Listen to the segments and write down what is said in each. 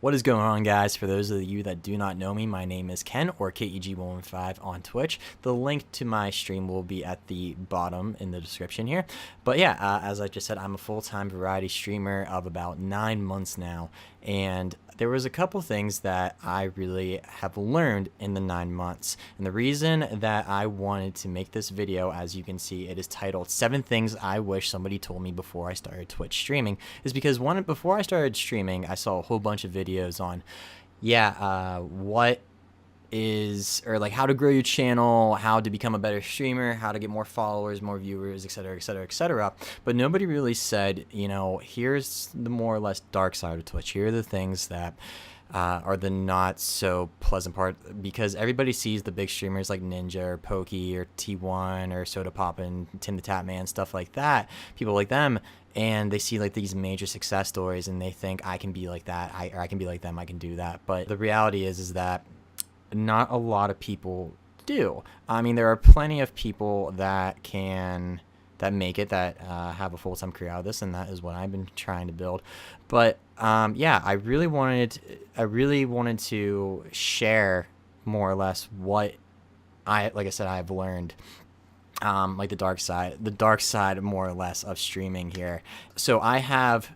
What is going on, guys? For those of you that do not know me, my name is Ken, or KEG115 on Twitch. The link to my stream will be at the bottom in the description here. But yeah, as I just said, I'm a full-time variety streamer of about 9 months now, and there was a couple things that I really have learned in the 9 months. And the reason that I wanted to make this video, as you can see, it is titled 7 Things I Wish Somebody Told Me Before I Started Twitch Streaming, is because before I started streaming, I saw a whole bunch of videos on, what is, or like how to grow your channel, how to become a better streamer, how to get more followers, more viewers, etc., etc., etc. But nobody really said, here's the more or less dark side of Twitch. Here are the things that are the not so pleasant part, because everybody sees the big streamers like Ninja or Pokey or T1 or Soda Pop and Tim the Tap Man, stuff like that, people like them, and they see like these major success stories and they think I can be like that, or I can be like them, I can do that. But the reality is that not a lot of people do. I mean, there are plenty of people that make it, that have a full-time career out of this, and that is what I've been trying to build. But yeah, I really wanted to share more or less what like I said, I've learned, like the dark side more or less of streaming here. So I have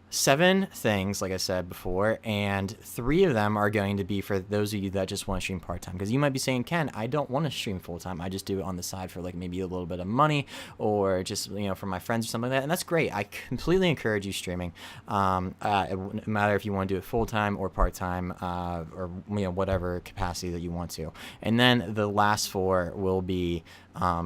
7 things, like I said before, and 3 of them are going to be for those of you that just want to stream part-time. Because you might be saying, Ken, I don't want to stream full-time. I just do it on the side for like maybe a little bit of money, or just, for my friends or something like that. And that's great. I completely encourage you streaming. It wouldn't matter if you want to do it full-time or part-time, or whatever capacity that you want to. And then the last 4 will be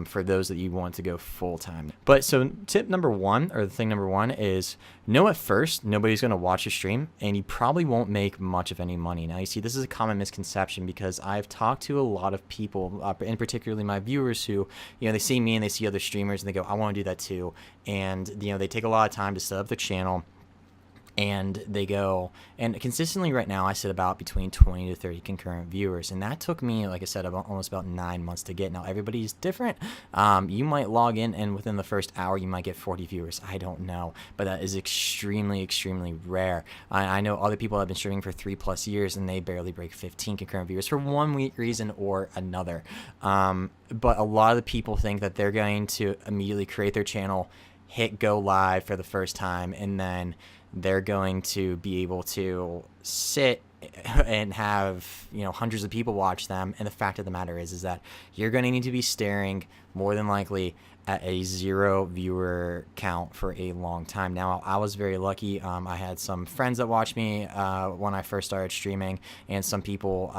for those that you want to go full-time. But so tip number 1, or the thing number 1, is know at first nobody's going to watch your stream, and you probably won't make much of any money. Now, you see, this is a common misconception, because I've talked to a lot of people, and particularly my viewers, who, they see me and they see other streamers and they go, I want to do that too. And, they take a lot of time to set up the channel. And they go, and consistently right now I sit about between 20 to 30 concurrent viewers, and that took me, like I said, almost about 9 months to get. Now, everybody's different. You might log in and within the first hour you might get 40 viewers. I don't know, but that is extremely, extremely rare. I know other people have been streaming for 3+ years and they barely break 15 concurrent viewers for one reason or another. But a lot of the people think that they're going to immediately create their channel, hit go live for the first time, and then they're going to be able to sit and have, hundreds of people watch them. And the fact of the matter is that you're going to need to be staring more than likely at a 0 viewer count for a long time. Now, I was very lucky. I had some friends that watched me when I first started streaming, and some people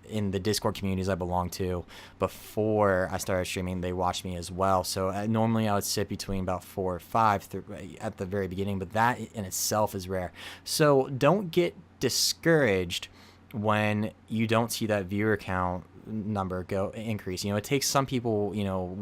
in the Discord communities I belong to before I started streaming, they watched me as well. So normally I would sit between about 4 or 5 at the very beginning, but that in itself is rare. So don't get discouraged when you don't see that viewer count number increase. It takes some people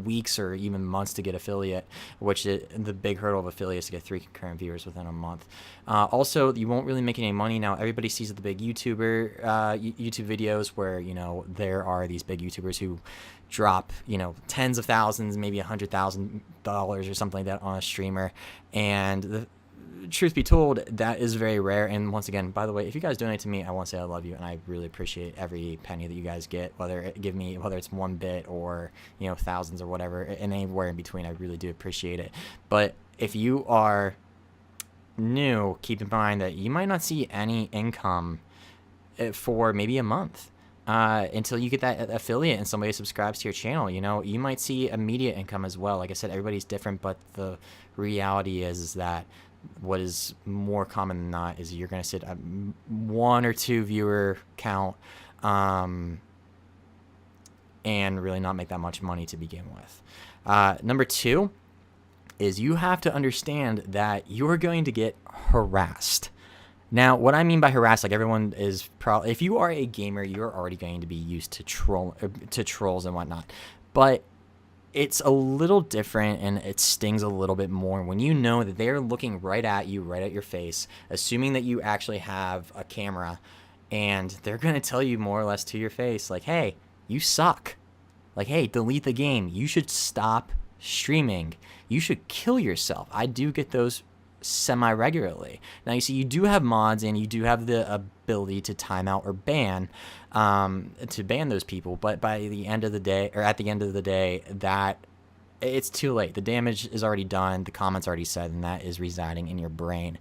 weeks or even months to get affiliate, which is the big hurdle of affiliates, to get 3 concurrent viewers within a month. Also, you won't really make any money. Now, everybody sees the big YouTube videos where there are these big YouTubers who drop tens of thousands, maybe $100,000 or something like that on a streamer, and truth be told, that is very rare. And once again, by the way, if you guys donate to me, I want to say I love you, and I really appreciate every penny that you guys get, whether it's 1 bit or thousands or whatever, and anywhere in between. I really do appreciate it. But if you are new, keep in mind that you might not see any income for maybe a month. Until you get that affiliate and somebody subscribes to your channel. You might see immediate income as well. Like I said, everybody's different, but the reality is that what is more common than not is you're going to sit at 1 or 2 viewer count, and really not make that much money to begin with. Number 2 is you have to understand that you're going to get harassed. Now, what I mean by harass, like, everyone is probably, if you are a gamer, you're already going to be used to trolls and whatnot. But it's a little different, and it stings a little bit more when you know that they're looking right at you, right at your face, assuming that you actually have a camera, and they're going to tell you more or less to your face, like, hey, you suck. Like, hey, delete the game. You should stop streaming. You should kill yourself. I do get those semi-regularly. Now, you see, you do have mods and you do have the ability to timeout or ban, to ban those people, but by the end of the day, or at the end of the day, that it's too late. The damage is already done. The comment's already said, and that is residing in your brain.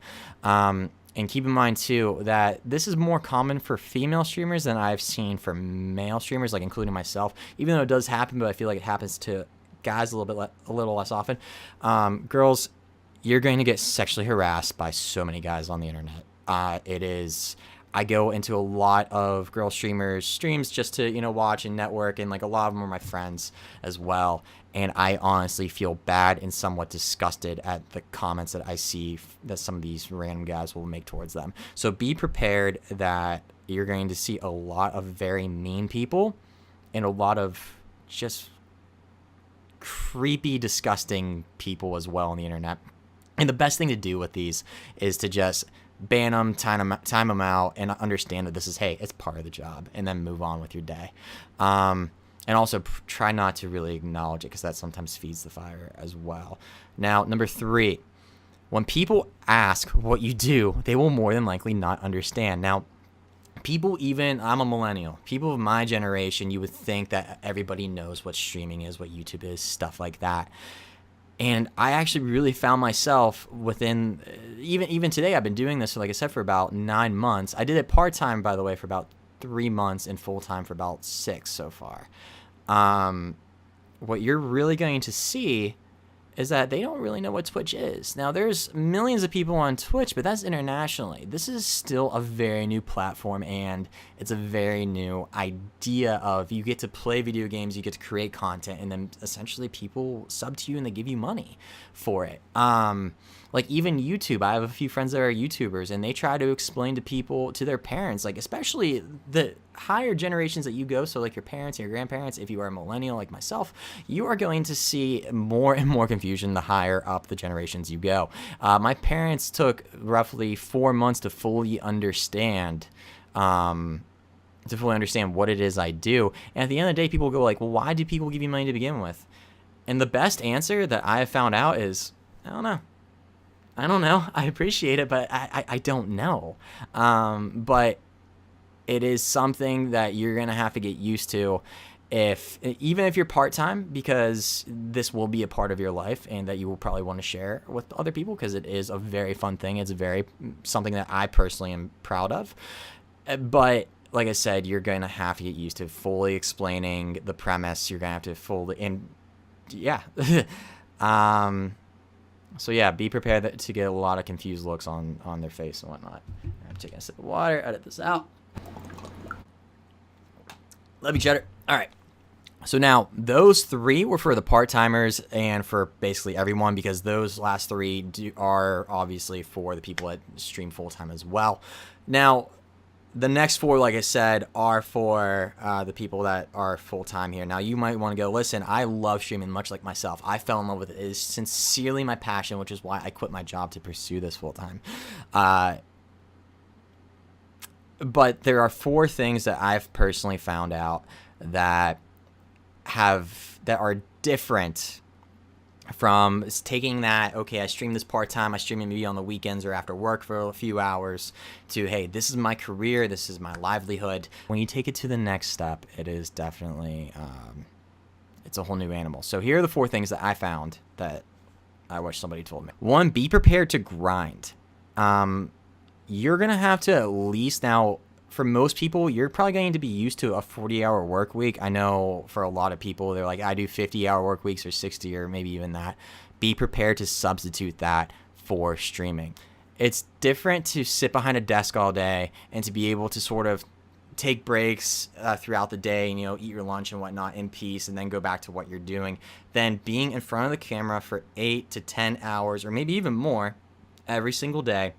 And keep in mind, too, that this is more common for female streamers than I've seen for male streamers, like including myself, even though it does happen, but I feel like it happens to guys a little less often. Girls, you're going to get sexually harassed by so many guys on the internet. I go into a lot of girl streamers' streams just to, watch and network, and like a lot of them are my friends as well. And I honestly feel bad and somewhat disgusted at the comments that I see that some of these random guys will make towards them. So be prepared that you're going to see a lot of very mean people and a lot of just creepy, disgusting people as well on the internet. And the best thing to do with these is to just ban them, time them out, and understand that this is, hey, it's part of the job, and then move on with your day. And also try not to really acknowledge it, because that sometimes feeds the fire as well. Now, number 3, when people ask what you do, they will more than likely not understand. Now, I'm a millennial. People of my generation, you would think that everybody knows what streaming is, what YouTube is, stuff like that. And I actually really found myself within, even today, I've been doing this, like I said, for about 9 months. I did it part-time, by the way, for about 3 months, and full-time for about 6 so far. What you're really going to see is that they don't really know what Twitch is. Now, there's millions of people on Twitch, but that's internationally. This is still a very new platform, and it's a very new idea of you get to play video games, you get to create content, and then essentially people sub to you and they give you money for it. Like even YouTube, I have a few friends that are YouTubers, and they try to explain to people, to their parents, like especially the higher generations that you go, so like your parents and your grandparents, if you are a millennial like myself, you are going to see more and more confusion the higher up the generations you go. My parents took roughly 4 months to fully understand what it is I do. And at the end of the day, people go like, well, why do people give you money to begin with? And the best answer that I have found out is, I don't know. I appreciate it, but I don't know. But it is something that you're going to have to get used to, even if you're part-time, because this will be a part of your life and that you will probably want to share with other people, because it is a very fun thing. It's something that I personally am proud of. But like I said, you're going to have to get used to fully explaining the premise. You're going to have to So yeah, be prepared to get a lot of confused looks on their face and whatnot. I'm taking a sip of water, edit this out. Love you, Cheddar. All right. So now, those 3 were for the part-timers and for basically everyone, because those last 3 are obviously for the people that stream full-time as well. Now, the next 4, like I said, are for the people that are full-time here. Now, you might want to go, listen, I love streaming much like myself. I fell in love with it. It is sincerely my passion, which is why I quit my job to pursue this full-time. But there are 4 things that I've personally found out that are different from taking that, okay, I stream this part-time, I stream it maybe on the weekends or after work for a few hours, to, hey, this is my career, this is my livelihood. When you take it to the next step, it is definitely, it's a whole new animal. So here are the 4 things that I found that I wish somebody told me. 1, be prepared to grind. You're going to have to at least, now, for most people, you're probably going to be used to a 40-hour work week. I know for a lot of people, they're like, I do 50-hour work weeks or 60 or maybe even that. Be prepared to substitute that for streaming. It's different to sit behind a desk all day and to be able to sort of take breaks throughout the day and, eat your lunch and whatnot in peace and then go back to what you're doing, than being in front of the camera for 8 to 10 hours or maybe even more every single day,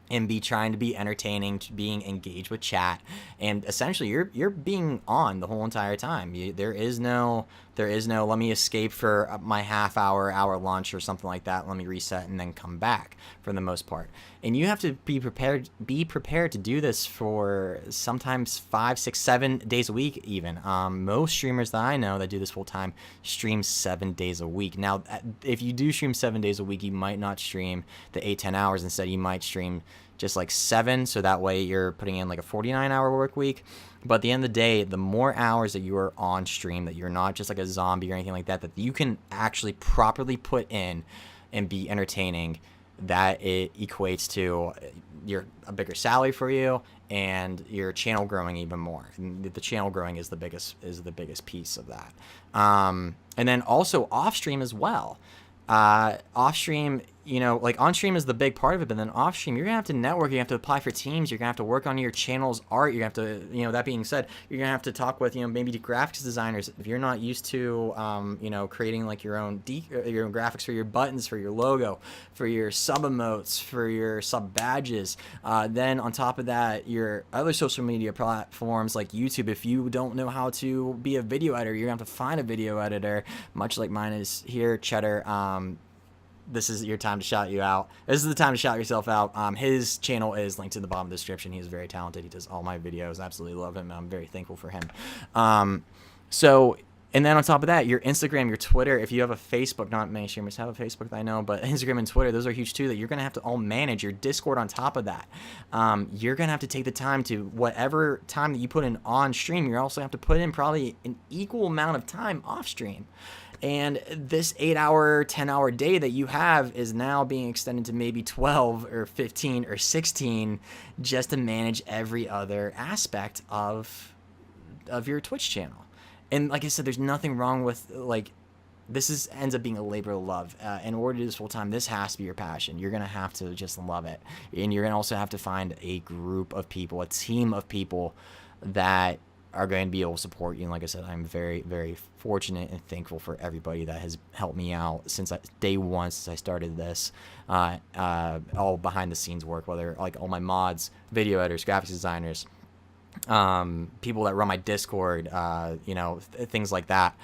and be trying to be entertaining, to being engaged with chat, and essentially you're being on the whole entire time. There is no let me escape for my hour lunch or something like that, let me reset and then come back, for the most part. and you have to be prepared to do this for sometimes 5, 6, 7 days a week even. Most streamers that I know that do this full time stream 7 days a week. Now if you do stream 7 days a week, you might not stream the 8-10 hours. Instead you might stream just like 7, so that way you're putting in like a 49-hour work week. But at the end of the day, the more hours that you are on stream, that you're not just like a zombie or anything like that, that you can actually properly put in and be entertaining, that it equates to a bigger salary for you and your channel growing even more. And the channel growing is the biggest piece of that. And then also off stream as well. Off stream, like on stream is the big part of it, but then off stream, you're gonna have to network, you have to apply for teams, you're gonna have to work on your channel's art, you're gonna have to, that being said, you're gonna have to talk with, maybe the graphics designers. If you're not used to, creating like your own graphics for your buttons, for your logo, for your sub emotes, for your sub badges, then on top of that, your other social media platforms like YouTube, if you don't know how to be a video editor, you're gonna have to find a video editor, much like mine is here, Cheddar. This is your time to shout you out. This is the time to shout yourself out. His channel is linked in the bottom of the description. He's very talented. He does all my videos. Absolutely love him. I'm very thankful for him. And then on top of that, your Instagram, your Twitter, if you have a Facebook, not many streamers have a Facebook that I know, but Instagram and Twitter, those are huge too, that you're going to have to all manage. Your Discord on top of that. You're going to have to take the time to, whatever time that you put in on stream, you also have to put in probably an equal amount of time off stream. And this 8-hour, 10-hour day that you have is now being extended to maybe 12 or 15 or 16 just to manage every other aspect of your Twitch channel. And like I said, there's nothing wrong with, like, this ends up being a labor of love. In order to do this full time, this has to be your passion. You're going to have to just love it. And you're going to also have to find a group of people, a team of people that are going to be able to support you. And like I said, I'm very, very fortunate and thankful for everybody that has helped me out since day one, since I started this, all behind the scenes work, whether like all my mods, video editors, graphics designers, people that run my Discord, things like that.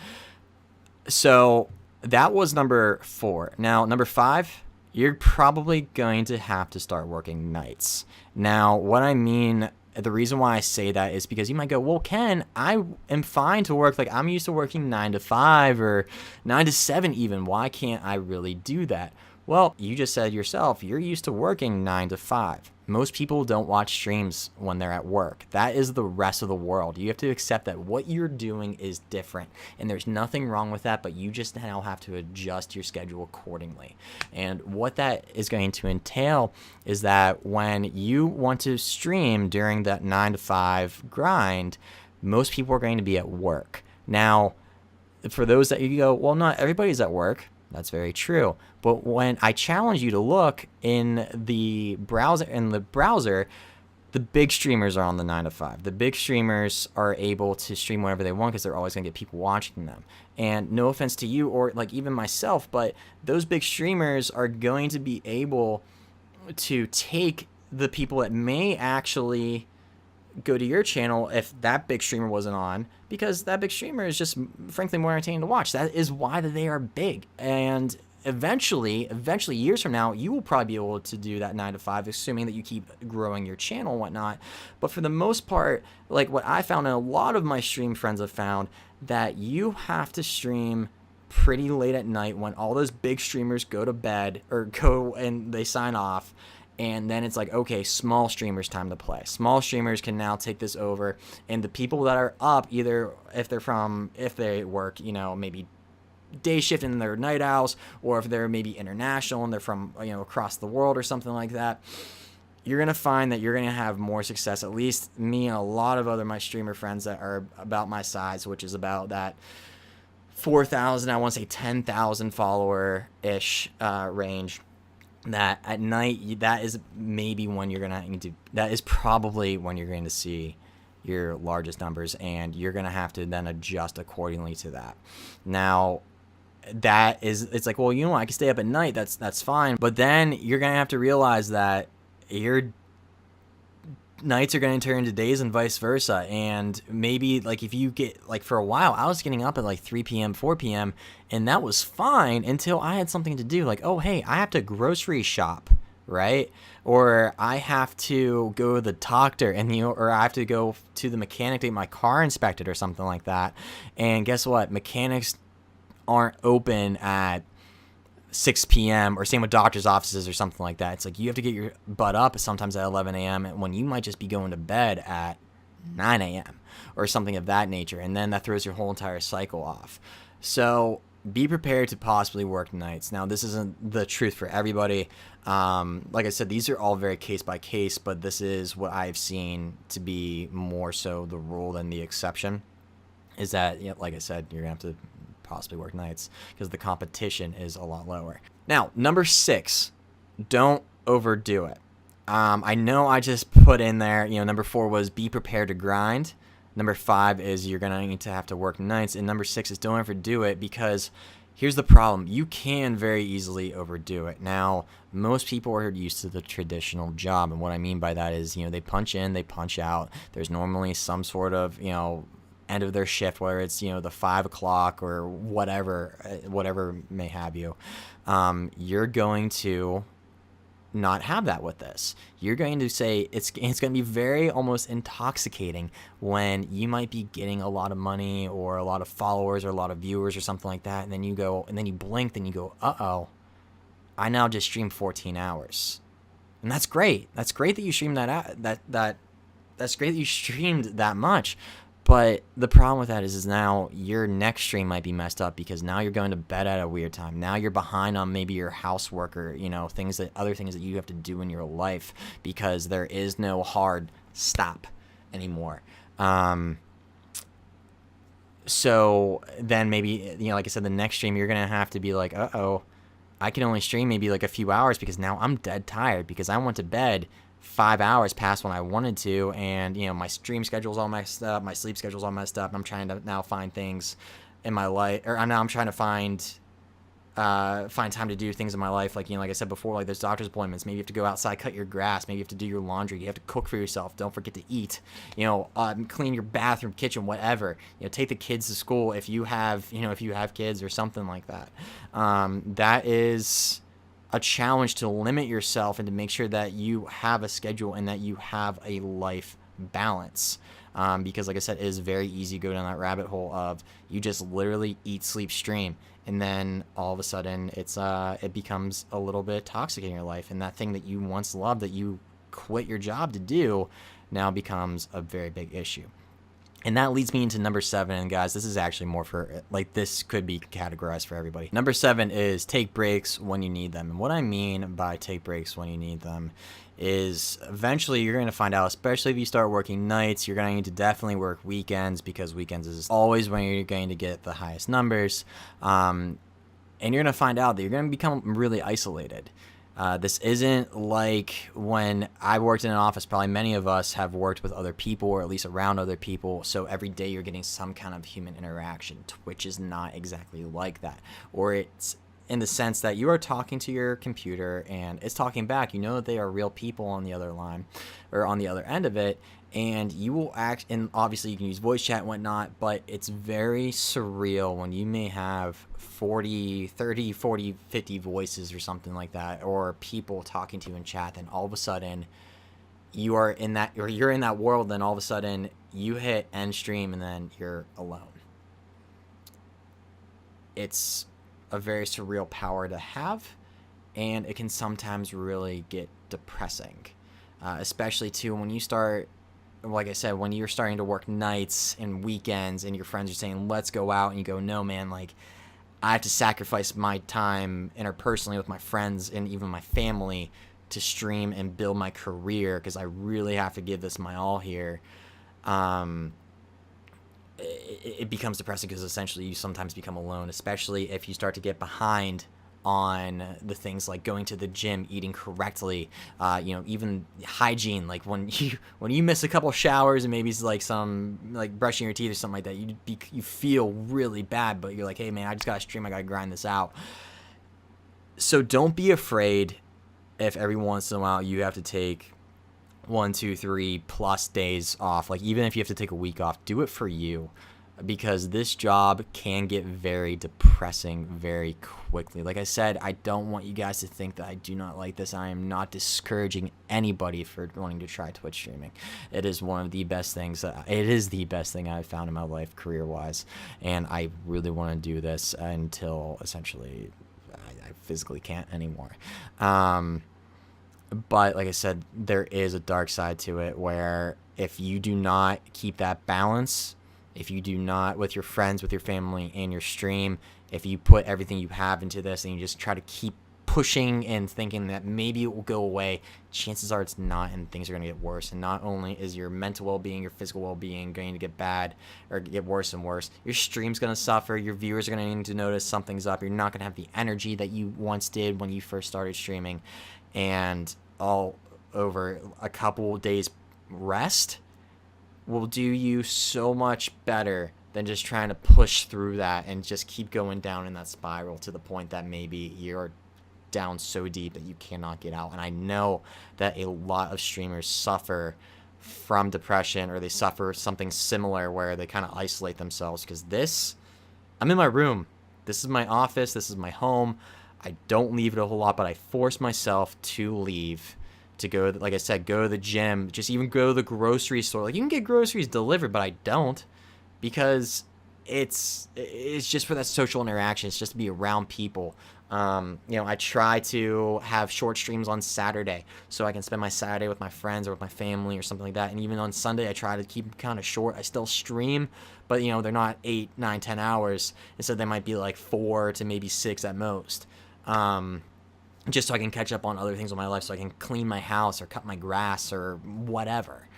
So that was number 4. Now, number 5, you're probably going to have to start working nights. Now, what I mean, the reason why I say that is because you might go, well, Ken, I am fine to work. Like, I'm used to working 9 to 5 or 9 to 7 even. Why can't I really do that? Well, you just said yourself, you're used to working 9 to 5. Most people don't watch streams when they're at work. That is the rest of the world. You have to accept that what you're doing is different, and there's nothing wrong with that, but you just now have to adjust your schedule accordingly. And what that is going to entail is that when you want to stream during that 9 to 5 grind, most people are going to be at work. Now, for those that you go, well, not everybody's at work. That's very true. But when I challenge you to look in the browser, the big streamers are on the 9 to 5. The big streamers are able to stream whenever they want because they're always going to get people watching them. And no offense to you or like even myself, but those big streamers are going to be able to take the people that may actually go to your channel if that big streamer wasn't on, because that big streamer is just frankly more entertaining to watch. That is why they are big. And eventually years from now, you will probably be able to do that 9 to 5, assuming that you keep growing your channel and whatnot. But for the most part, like what I found, and a lot of my stream friends have found, that you have to stream pretty late at night when all those big streamers go to bed or go and they sign off. And then it's like, okay, small streamers time to play. Small streamers can now take this over. And the people that are up, either if they work, maybe day shift and they're night owls, or if they're maybe international and they're from, across the world or something like that, you're going to find that you're going to have more success. At least me and a lot of my streamer friends that are about my size, which is about that 4,000, I want to say 10,000 follower-ish range. That at night, that is maybe when you're going to, that is probably when you're going to see your largest numbers, and you're going to have to then adjust accordingly to that. Now, it's like, well, I can stay up at night, that's fine, but then you're going to have to realize that your nights are going to turn into days and vice versa. And maybe like if you get, like, for a while I was getting up at like 3 p.m. 4 p.m. and that was fine until I had something to do, like, oh hey, I have to grocery shop right? Or I have to go to the doctor and or I have to go to the mechanic to get my car inspected or something like that. And guess what? Mechanics aren't open at 6 p.m. or same with doctor's offices or something like that. It's like you have to get your butt up sometimes at 11 a.m. when you might just be going to bed at 9 a.m. or something of that nature. And then that throws your whole entire cycle off. So be prepared to possibly work nights. Now, this isn't the truth for everybody. Like I said, these are all very case by case, but this is what I've seen to be more so the rule than the exception. Is that, you know, like I said, you're going to have to possibly work nights because the competition is a lot lower. Now, number 6, don't overdo it. I know I just put in there, you know, number 4 was be prepared to grind. Number 5 is you're going to need to have to work nights. And number 6 is don't overdo it, because here's the problem. You can very easily overdo it. Now, most people are used to the traditional job. And what I mean by that is, you know, they punch in, they punch out. There's normally some sort of, you know, end of their shift, whether it's, you know, the 5 o'clock or whatever may have you. You're going to not have that with this. You're going to say it's going to be very almost intoxicating when you might be getting a lot of money or a lot of followers or a lot of viewers or something like that, and then you go and then you blink, then you go, uh-oh, I now just streamed 14 hours. And that's great. That's great that you streamed that's great that you streamed that much. But the problem with that is now your next stream might be messed up because now you're going to bed at a weird time. Now you're behind on maybe your housework or, you know, other things that you have to do in your life because there is no hard stop anymore. So then maybe, you know, like I said, the next stream you're going to have to be like, uh-oh, I can only stream maybe like a few hours because now I'm dead tired because I went to bed 5 hours past when I wanted to, and you know my stream schedule's all messed up, my sleep schedule's all messed up, and I'm trying to now find things in my life, or I'm trying to find time to do things in my life, like, you know, like I said before, like there's doctor's appointments, maybe you have to go outside, cut your grass, maybe you have to do your laundry, you have to cook for yourself, don't forget to eat, you know, clean your bathroom, kitchen, whatever, you know, take the kids to school if you have kids or something like that. That is a challenge to limit yourself and to make sure that you have a schedule and that you have a life balance. Because like I said, it is very easy to go down that rabbit hole of you just literally eat, sleep, stream. And then all of a sudden it becomes a little bit toxic in your life. And that thing that you once loved, that you quit your job to do, now becomes a very big issue. And that leads me into number 7, and guys, this is actually more for, like, this could be categorized for everybody. Number 7 is take breaks when you need them. And what I mean by take breaks when you need them is eventually you're going to find out, especially if you start working nights, you're going to need to definitely work weekends, because weekends is always when you're going to get the highest numbers. And you're going to find out that you're going to become really isolated. This isn't like when I worked in an office. Probably many of us have worked with other people, or at least around other people. So every day you're getting some kind of human interaction. Twitch is not exactly like that. Or it's in the sense that you are talking to your computer and it's talking back. You know that they are real people on the other line or on the other end of it. And you will act, and obviously you can use voice chat and whatnot, but it's very surreal when you may have 40, 30, 40, 50 voices or something like that, or people talking to you in chat, then all of a sudden you are in that, or you're in that world, then all of a sudden you hit end stream and then you're alone. It's a very surreal power to have, and it can sometimes really get depressing, especially too when you start, like I said, when you're starting to work nights and weekends and your friends are saying, let's go out, and you go, no, man, like, I have to sacrifice my time interpersonally with my friends and even my family to stream and build my career because I really have to give this my all here. It becomes depressing because essentially you sometimes become alone, especially if you start to get behind on the things like going to the gym, eating correctly, even hygiene. Like when you miss a couple showers and maybe it's like some like brushing your teeth or something like that, you feel really bad, but you're like, hey man, I just gotta stream, I gotta grind this out. So don't be afraid if every once in a while you have to take 1, 2, 3 plus days off. Like even if you have to take a week off, do it for you. because this job can get very depressing very quickly. Like I said, I don't want you guys to think that I do not like this. I am not discouraging anybody for wanting to try Twitch streaming. It is one of the best things. It is the best thing I've found in my life career-wise, and I really want to do this until essentially I physically can't anymore. But like I said, there is a dark side to it where if you do not keep that balance, if you do not, with your friends, with your family, and your stream, if you put everything you have into this and you just try to keep pushing and thinking that maybe it will go away, chances are it's not, and things are going to get worse. And not only is your mental well-being, your physical well-being going to get bad or get worse and worse, your stream's going to suffer, your viewers are going to need to notice something's up, you're not going to have the energy that you once did when you first started streaming, and all over a couple days rest will do you so much better than just trying to push through that and just keep going down in that spiral to the point that maybe you're down so deep that you cannot get out. And I know that a lot of streamers suffer from depression, or they suffer something similar where they kind of isolate themselves, because I'm in my room, this is my office, this is my home. I don't leave it a whole lot, but I force myself to leave, to go, like I said, go to the gym, just even go to the grocery store. Like, you can get groceries delivered, but I don't, because it's just for that social interaction. It's just to be around people. I try to have short streams on Saturday so I can spend my Saturday with my friends or with my family or something like that. And even on Sunday, I try to keep them kind of short. I still stream, but they're not 8, 9, 10 hours. Instead, they might be like 4 to maybe 6 at most. Just so I can catch up on other things in my life, so I can clean my house or cut my grass or whatever.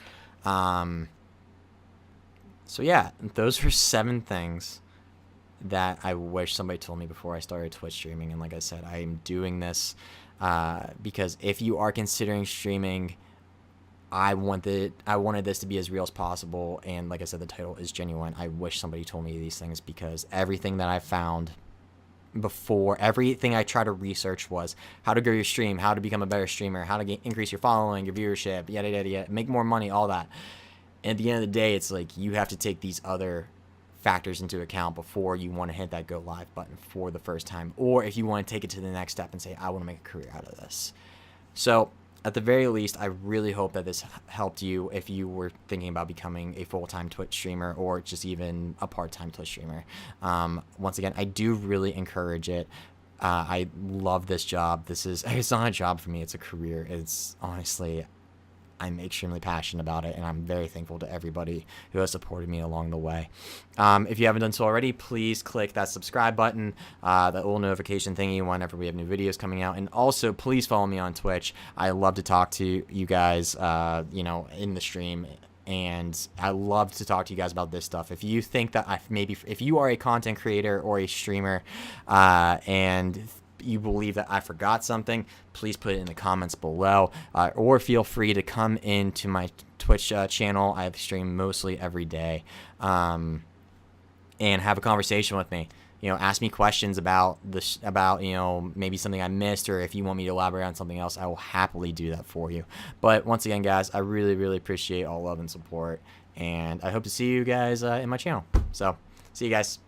So yeah, those are 7 things that I wish somebody told me before I started Twitch streaming. And like I said, I am doing this because if you are considering streaming, I wanted this to be as real as possible. And like I said, the title is genuine. I wish somebody told me these things, because everything that I found before, everything I try to research was how to grow your stream, how to become a better streamer, how to increase your following, your viewership, yada yada yada, make more money, all that. And at the end of the day, it's like you have to take these other factors into account before you want to hit that go live button for the first time, or if you want to take it to the next step and say, I want to make a career out of this. So at the very least, I really hope that this helped you if you were thinking about becoming a full-time Twitch streamer, or just even a part-time Twitch streamer. Once again, I do really encourage it. I love this job. It's not a job for me. It's a career. It's honestly, I'm extremely passionate about it, and I'm very thankful to everybody who has supported me along the way. If you haven't done so already, please click that subscribe button, that little notification thingy whenever we have new videos coming out. And also, please follow me on Twitch. I love to talk to you guys, in the stream. And I love to talk to you guys about this stuff. If you think that if you are a content creator or a streamer, and you believe that I forgot something, please put it in the comments below, or feel free to come into my Twitch channel. I stream mostly every day, and have a conversation with me. Ask me questions about this, about maybe something I missed, or if you want me to elaborate on something else, I will happily do that for you. But once again, guys, I really, really appreciate all love and support, and I hope to see you guys in my channel. So, see you guys.